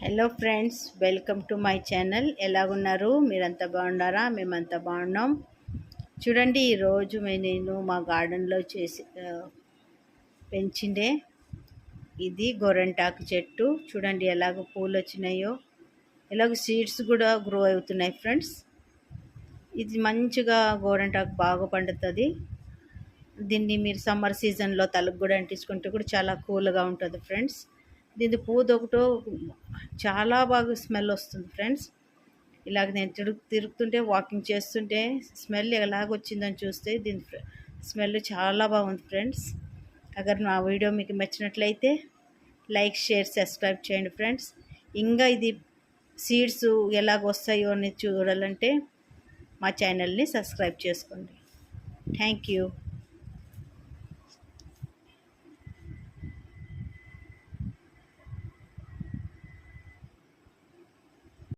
Hello friends, welcome to my channel. ఎలాగున్నారు? మీరంతా బాగున్నారా? మేమంతా బాగున్నాం. చూడండి, ఈరోజు నేను మా గార్డెన్లో పెంచిండే ఇది గోరంటాకు చెట్టు. చూడండి ఎలాగ పూలు వచ్చినాయో, ఎలాగ సీడ్స్ కూడా గ్రో అవుతున్నాయి ఫ్రెండ్స్. ఇది మంచిగా గోరంటాకు బాగా పండుతుంది. దీన్ని మీరు సమ్మర్ సీజన్లో తలకు కూడా అంటించుకుంటే కూడా చాలా కూల్గా ఉంటుంది ఫ్రెండ్స్. దీని పూదొకటో చాలా బాగా స్మెల్ వస్తుంది ఫ్రెండ్స్. ఇలాగ నేను తిరుగుతుంటే వాకింగ్ చేస్తుంటే స్మెల్ ఎలాగొచ్చిందని చూస్తే దీని స్మెల్ చాలా బాగుంది ఫ్రెండ్స్. అగర్ నా వీడియో మీకు నచ్చినట్లయితే లైక్, షేర్, సబ్స్క్రైబ్ చేయండి ఫ్రెండ్స్. ఇంకా ఇది సీడ్స్ ఎలాగ వస్తాయో అని చూడాలంటే మా ఛానల్ని సబ్స్క్రైబ్ చేసుకోండి. Thank you.